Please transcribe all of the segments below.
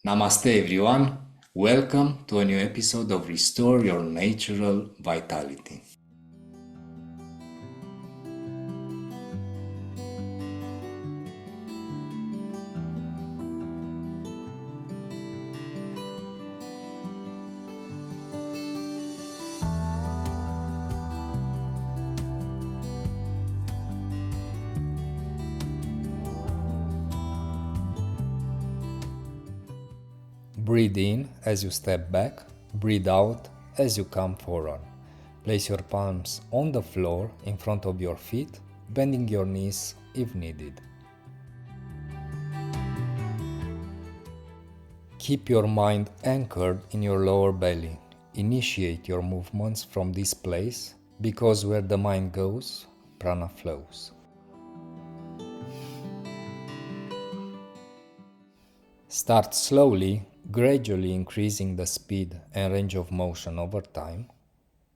Namaste everyone. Welcome to a new episode of Restore Your Natural Vitality. Breathe in as you step back, breathe out as you come forward. Place your palms on the floor in front of your feet, bending your knees if needed. Keep your mind anchored in your lower belly. Initiate your movements from this place because where the mind goes, prana flows. Start slowly, gradually increasing the speed and range of motion over time.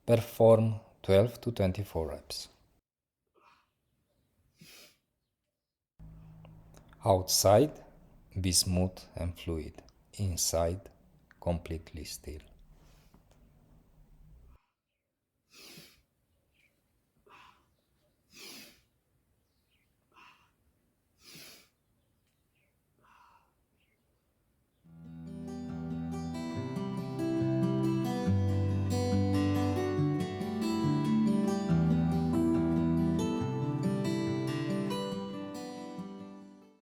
Perform 12 to 24 reps. Outside, be smooth and fluid. Inside, completely still.